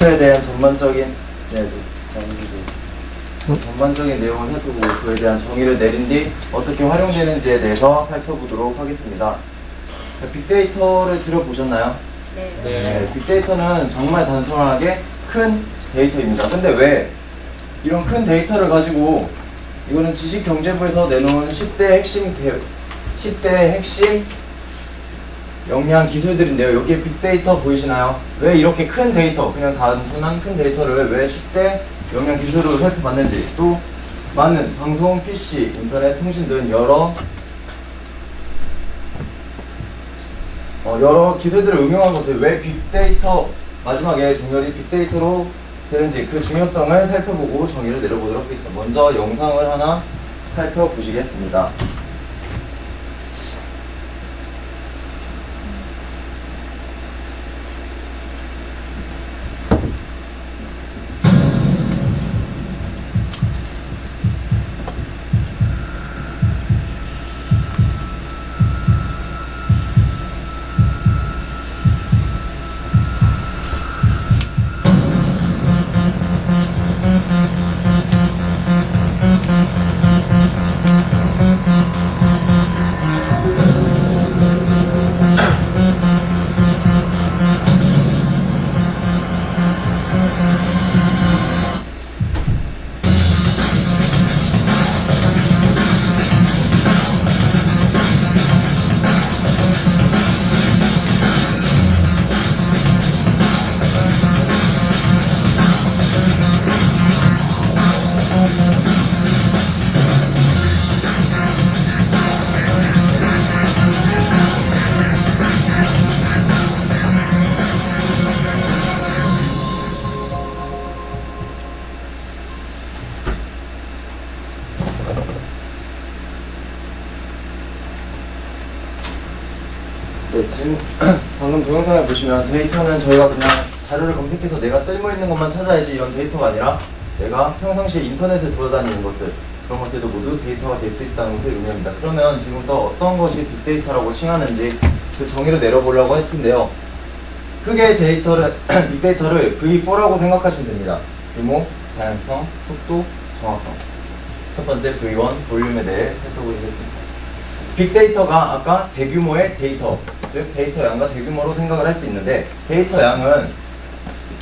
에 대한 전반적인 전반적인 내용을 살펴보고 그에 대한 정의를 내린 뒤 어떻게 활용되는지에 대해서 살펴보도록 하겠습니다. 빅데이터를 들어보셨나요? 네. 빅데이터는 정말 단순하게 큰 데이터입니다. 근데 왜 이런 큰 데이터를 가지고 이거는 지식경제부에서 내놓은 10대 핵심 역량 기술들인데요. 여기에 빅데이터 보이시나요? 왜 이렇게 큰 데이터, 그냥 단순한 큰 데이터를 왜 10대 역량 기술으로 살펴봤는지, 또 많은 방송, PC, 인터넷, 통신 등 여러 기술들을 응용한 것을 왜 빅데이터, 마지막에 종렬이 빅데이터로 되는지 그 중요성을 살펴보고 정의를 내려보도록 하겠습니다. 먼저 영상을 하나 살펴보시겠습니다. 네, 지금 방금 동영상을 보시면 데이터는 저희가 그냥 자료를 검색해서 내가 쓸모있는 것만 찾아야지 이런 데이터가 아니라 내가 평상시에 인터넷에 돌아다니는 것들, 그런 것들도 모두 데이터가 될 수 있다는 것을 의미합니다. 그러면 지금부터 어떤 것이 빅데이터라고 칭하는지 그 정의를 내려보려고 할 텐데요. 크게 빅데이터를 V4라고 생각하시면 됩니다. 규모, 다양성, 속도, 정확성. 첫 번째 V1, 볼륨에 대해 살펴보겠습니다. 빅데이터가 아까 대규모의 데이터, 즉 데이터 양과 대규모로 생각을 할 수 있는데, 데이터 양은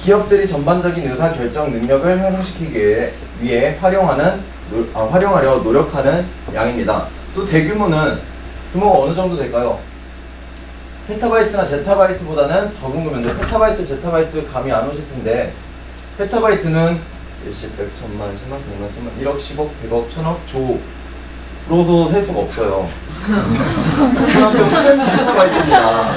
기업들이 전반적인 의사결정 능력을 향상시키기 위해 활용하려 노력하는 양입니다. 또 대규모는 규모가 어느 정도 될까요? 페타바이트나 제타바이트보다는 적은 규모인데, 페타바이트, 제타바이트 감이 안 오실 텐데, 페타바이트는 10, 100, 1000만, 1000만, 100만, 1000만, 1억, 10억, 100억, 1000억, 조로도 셀 수가 없어요. 그만큼 큰 페타바이트입니다.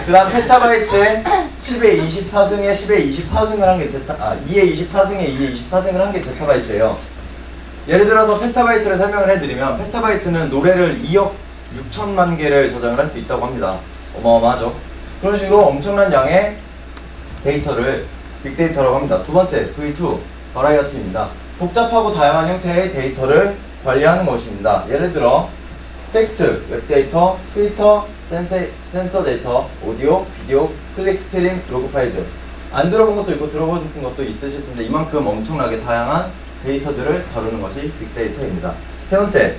그 다음 페타바이트에 10의 24승에 10의 24승을 한 게 2의 24승에 2의 24승을 한 게 제타바이트예요. 예를 들어서 페타바이트를 설명을 해드리면, 페타바이트는 노래를 2억 6천만 개를 저장을 할 수 있다고 합니다. 어마어마하죠. 그런 식으로 엄청난 양의 데이터를 빅데이터라고 합니다. 두 번째, V2, 버라이어티입니다. 복잡하고 다양한 형태의 데이터를 관리하는 것입니다. 예를 들어 텍스트, 웹데이터, 트위터, 센서 데이터, 오디오, 비디오, 클릭 스트림, 로그 파일들. 안 들어본 것도 있고 들어본 것도 있으실 텐데, 이만큼 엄청나게 다양한 데이터들을 다루는 것이 빅데이터입니다. 세 번째,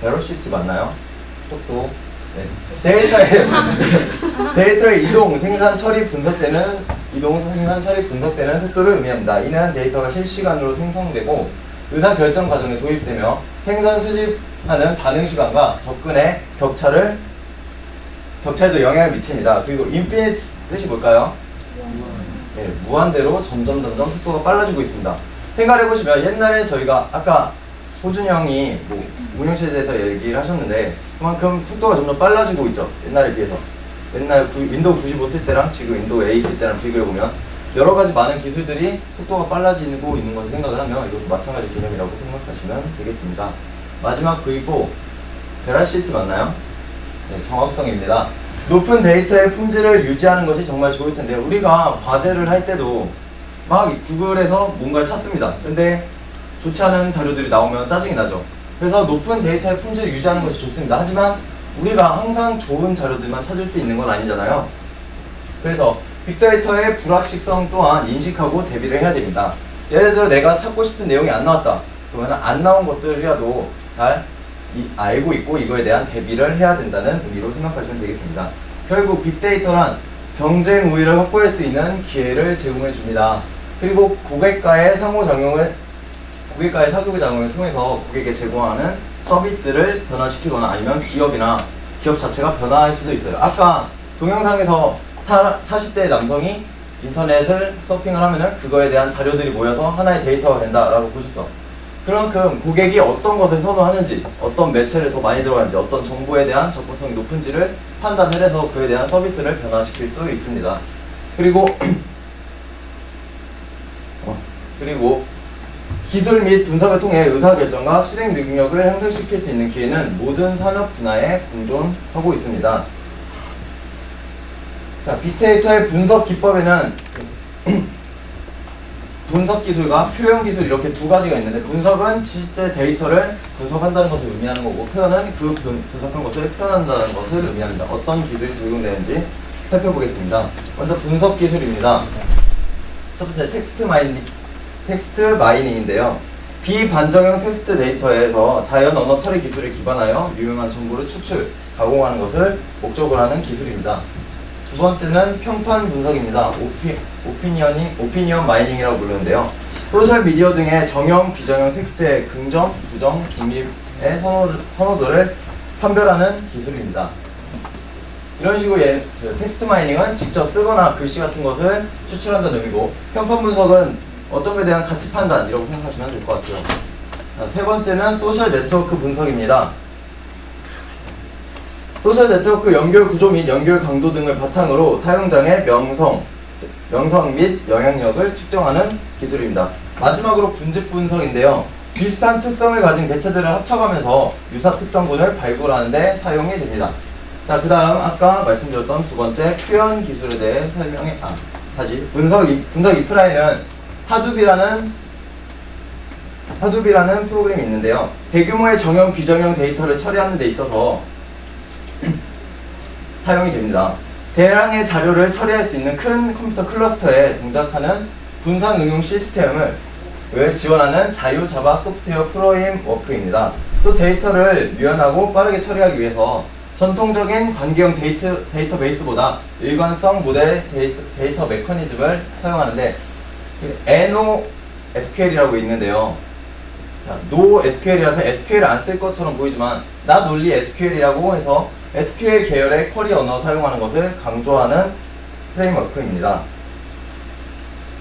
베로시티 맞나요? 속도. 네. 데이터의 이동, 생산, 처리, 분석되는 속도를 의미합니다. 이는 데이터가 실시간으로 생성되고 의사결정 과정에 도입되며 생산 수집하는 반응 시간과 접근의 격차에도 영향을 미칩니다. 그리고 인피니트 뜻이 뭘까요? 네, 무한대로 점점 속도가 빨라지고 있습니다. 생각해보시면 옛날에 저희가 아까 호준이 형이 운영체제에 대해서 얘기를 하셨는데, 그만큼 속도가 점점 빨라지고 있죠. 옛날에 비해서. 옛날 윈도우 95 쓸 때랑 지금 윈도우 A 쓸 때랑 비교해보면 여러 가지 많은 기술들이 속도가 빨라지고 있는 것을 생각을 하면 이것도 마찬가지 개념이라고 생각하시면 되겠습니다. 마지막 V4, 베라시티 맞나요? 네, 정확성입니다. 높은 데이터의 품질을 유지하는 것이 정말 좋을 텐데, 우리가 과제를 할 때도 막 구글에서 뭔가를 찾습니다. 근데 좋지 않은 자료들이 나오면 짜증이 나죠. 그래서 높은 데이터의 품질을 유지하는 것이 좋습니다. 하지만 우리가 항상 좋은 자료들만 찾을 수 있는 건 아니잖아요. 그래서 빅데이터의 불확실성 또한 인식하고 대비를 해야 됩니다. 예를 들어 내가 찾고 싶은 내용이 안 나왔다. 그러면 안 나온 것들이라도 잘 알고 있고 이거에 대한 대비를 해야 된다는 의미로 생각하시면 되겠습니다. 결국 빅데이터란 경쟁 우위를 확보할 수 있는 기회를 제공해 줍니다. 그리고 고객과의 사교의 작용을 통해서 고객에게 제공하는 서비스를 변화시키거나 아니면 기업 자체가 변화할 수도 있어요. 아까 동영상에서 40대 남성이 인터넷을 서핑을 하면은 그거에 대한 자료들이 모여서 하나의 데이터가 된다라고 보셨죠. 그만큼 고객이 어떤 것을 선호하는지, 어떤 매체를 더 많이 들어가는지, 어떤 정보에 대한 접근성이 높은지를 판단을 해서 그에 대한 서비스를 변화시킬 수 있습니다. 그리고 기술 및 분석을 통해 의사결정과 실행 능력을 향상시킬 수 있는 기회는 모든 산업 분야에 공존하고 있습니다. 자, 빅데이터의 분석 기법에는 분석 기술과 표현 기술 이렇게 두 가지가 있는데, 분석은 실제 데이터를 분석한다는 것을 의미하는 거고, 표현은 그 분석한 것을 표현한다는 것을 의미합니다. 어떤 기술이 적용되는지 살펴보겠습니다. 먼저 분석 기술입니다. 첫 번째 텍스트 마이닝인데요. 비반정형 텍스트 데이터에서 자연 언어 처리 기술에 기반하여 유용한 정보를 추출, 가공하는 것을 목적으로 하는 기술입니다. 두 번째는 평판 분석입니다. 오피니언 마이닝이라고 부르는데요. 소셜미디어 등의 정형, 비정형 텍스트의 긍정, 부정, 중립의 선호도를 판별하는 기술입니다. 이런 식으로 텍스트 마이닝은 직접 쓰거나 글씨 같은 것을 추출한다는 의미고, 평판 분석은 어떤 것에 대한 가치 판단이라고 생각하시면 될 것 같아요. 자, 세 번째는 소셜 네트워크 분석입니다. 소셜 네트워크 연결 구조 및 연결 강도 등을 바탕으로 사용자의 명성 및 영향력을 측정하는 기술입니다. 마지막으로 군집 분석인데요. 비슷한 특성을 가진 개체들을 합쳐가면서 유사 특성군을 발굴하는 데 사용이 됩니다. 자, 그 다음 아까 말씀드렸던 두 번째 표현 기술에 대해 다시 분석 이프라인은 하둡이라는 프로그램이 있는데요. 대규모의 정형, 비정형 데이터를 처리하는 데 있어서 사용이 됩니다. 대량의 자료를 처리할 수 있는 큰 컴퓨터 클러스터에 동작하는 분산 응용 시스템을 지원하는 자유자바 소프트웨어 프레임워크입니다. 또 데이터를 유연하고 빠르게 처리하기 위해서 전통적인 관계형 데이터베이스보다 일관성 모델 데이터 메커니즘을 사용하는데, NoSQL이라고 있는데요. 자, NoSQL이라서 SQL 안 쓸 것처럼 보이지만 Not Only SQL이라고 해서 SQL 계열의 쿼리 언어 사용하는 것을 강조하는 프레임워크입니다.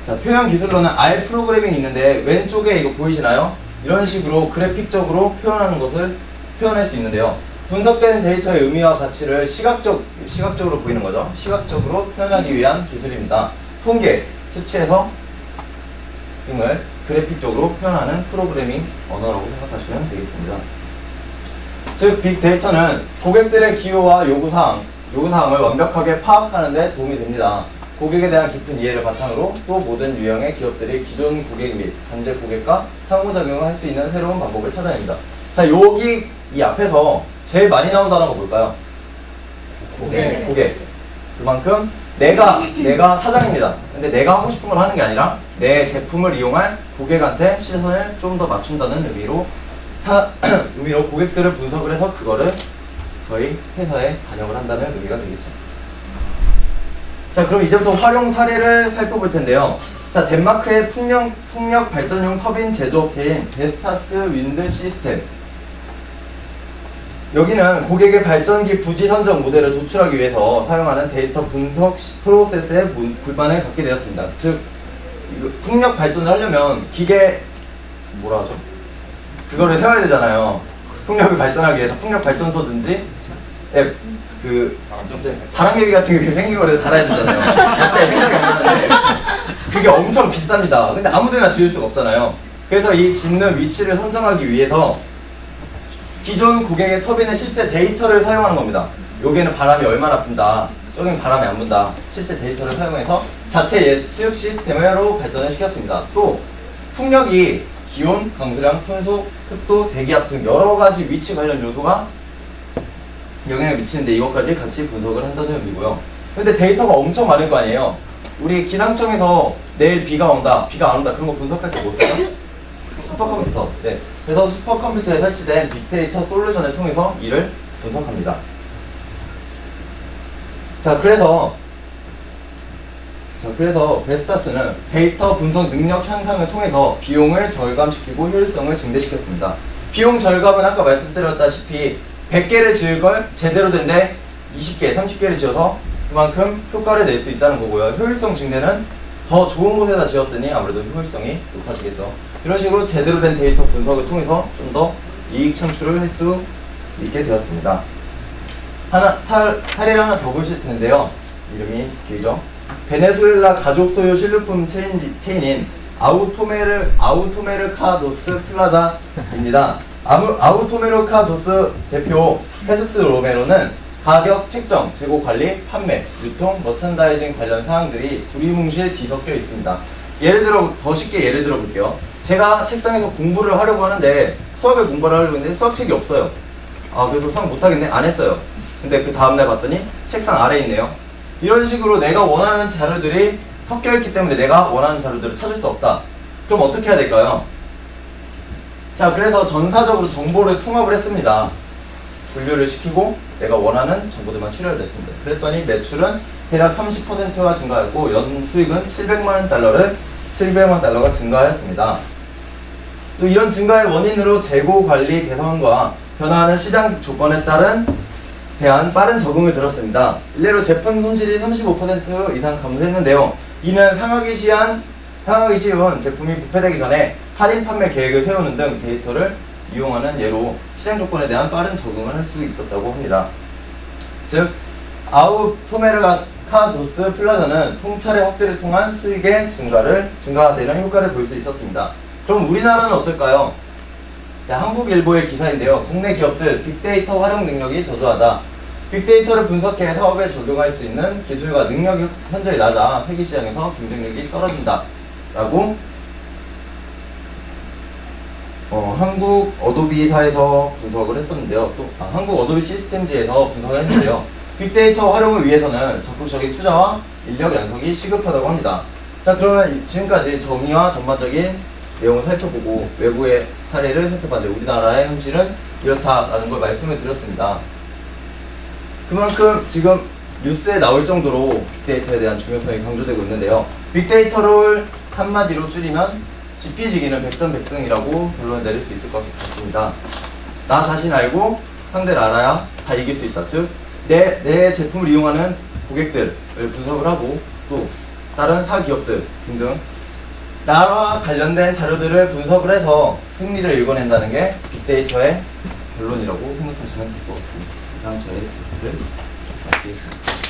자, 표현 기술로는 R 프로그래밍이 있는데, 왼쪽에 이거 보이시나요? 이런 식으로 그래픽적으로 표현하는 것을 표현할 수 있는데요. 분석된 데이터의 의미와 가치를 시각적으로 보이는 거죠. 시각적으로 표현하기 위한 기술입니다. 통계, 수치에서 등을 그래픽적으로 표현하는 프로그래밍 언어라고 생각하시면 되겠습니다. 즉, 빅데이터는 고객들의 기호와 요구사항을 완벽하게 파악하는 데 도움이 됩니다. 고객에 대한 깊은 이해를 바탕으로 또 모든 유형의 기업들이 기존 고객 및 잠재 고객과 상호작용을 할 수 있는 새로운 방법을 찾아냅니다. 자, 여기 이 앞에서 제일 많이 나온 단어가 뭘까요? 고객. 그만큼 내가 사장입니다. 근데 내가 하고 싶은 걸 하는 게 아니라 내 제품을 이용할 고객한테 시선을 좀 더 맞춘다는 의미로 고객들을 분석을 해서 그거를 저희 회사에 반영을 한다는 의미가 되겠죠. 자, 그럼 이제부터 활용 사례를 살펴볼 텐데요. 자, 덴마크의 풍력 발전용 터빈 제조업체인 베스타스 윈드 시스템. 여기는 고객의 발전기 부지 선정 모델을 도출하기 위해서 사용하는 데이터 분석 프로세스에 불만을 갖게 되었습니다. 즉, 풍력 발전을 하려면 그거를 세워야 되잖아요. 풍력을 발전하기 위해서 풍력 발전소든지 바람개비 같은 게 생긴 거를 달아야 되잖아요. 갑자기 생각이 안 나는데 그게 엄청 비쌉니다. 근데 아무데나 지을 수가 없잖아요. 그래서 이 짓는 위치를 선정하기 위해서 기존 고객의 터빈의 실제 데이터를 사용하는 겁니다. 여기는 바람이 얼마나 분다, 저기는 바람이 안 분다, 실제 데이터를 사용해서 자체 예측 시스템으로 발전을 시켰습니다. 또 풍력이 기온, 강수량, 풍속, 습도, 대기압 등 여러가지 위치 관련 요소가 영향을 미치는데 이것까지 같이 분석을 한다는 의미고요. 근데 데이터가 엄청 많을 거 아니에요. 우리 기상청에서 내일 비가 온다, 비가 안 온다 그런 거 분석할 때 뭐 써요? 슈퍼컴퓨터. 네. 그래서 슈퍼컴퓨터에 설치된 빅데이터 솔루션을 통해서 이를 분석합니다. 자, 그래서 베스타스는 데이터 분석 능력 향상을 통해서 비용을 절감시키고 효율성을 증대시켰습니다. 비용 절감은 아까 말씀드렸다시피 100개를 지을 걸 제대로 된 데 20개, 30개를 지어서 그만큼 효과를 낼 수 있다는 거고요. 효율성 증대는 더 좋은 곳에다 지었으니 아무래도 효율성이 높아지겠죠. 이런 식으로 제대로 된 데이터 분석을 통해서 좀 더 이익 창출을 할 수 있게 되었습니다. 사례를 하나 더 보실 텐데요. 이름이 길죠. 베네수엘라 가족 소유 실루품 체인인 아우토메르카도스 플라자입니다. 아우토메르카도스 대표 헤스스 로메로는 가격 책정, 재고 관리, 판매, 유통, 머천다이징 관련 사항들이 두리뭉실 뒤섞여 있습니다. 더 쉽게 예를 들어 볼게요. 제가 책상에서 공부를 하려고 하는데 수학을 공부를 하려고 했는데 수학책이 없어요. 그래서 수학 못하겠네? 안 했어요. 근데 그 다음날 봤더니 책상 아래에 있네요. 이런 식으로 내가 원하는 자료들이 섞여있기 때문에 내가 원하는 자료들을 찾을 수 없다. 그럼 어떻게 해야 될까요? 자, 그래서 전사적으로 정보를 통합을 했습니다. 분류를 시키고 내가 원하는 정보들만 출력을 냈습니다. 그랬더니 매출은 대략 30%가 증가했고 연 수익은 700만 달러가 증가하였습니다. 또 이런 증가의 원인으로 재고 관리 개선과 변화하는 시장 조건에 대한 빠른 적응을 들었습니다. 일례로 제품 손실이 35% 이상 감소했는데요. 이는 상하기 쉬운 제품이 부패되기 전에 할인 판매 계획을 세우는 등 데이터를 이용하는 예로 시장 조건에 대한 빠른 적응을 할 수 있었다고 합니다. 즉, 아우토메르카도스 플라자는 통찰의 확대를 통한 수익의 증가되는 효과를 볼 수 있었습니다. 그럼 우리나라는 어떨까요? 자, 한국일보의 기사인데요. 국내 기업들 빅데이터 활용 능력이 저조하다. 빅데이터를 분석해 사업에 적용할 수 있는 기술과 능력이 현저히 낮아 세계시장에서 경쟁력이 떨어진다. 라고 한국 어도비사에서 분석을 했었는데요. 또 한국 어도비 시스템즈에서 분석을 했는데요. 빅데이터 활용을 위해서는 적극적인 투자와 인력 양성이 시급하다고 합니다. 자, 그러면 지금까지 정의와 전반적인 내용을 살펴보고 외부의 사례를 살펴봤는데 우리나라의 현실은 이렇다라는 걸 말씀을 드렸습니다. 그만큼 지금 뉴스에 나올 정도로 빅데이터에 대한 중요성이 강조되고 있는데요. 빅데이터를 한마디로 줄이면 지피지기는 백전백승이라고 결론을 내릴 수 있을 것 같습니다. 나 자신 알고 상대를 알아야 다 이길 수 있다. 즉, 내 제품을 이용하는 고객들을 분석을 하고 또 다른 사기업들 등등 나와 관련된 자료들을 분석을 해서 승리를 읽어낸다는 게 빅데이터의 결론이라고 생각하시면 될 것 같습니다. 이상 저의 제출을 마치겠습니다.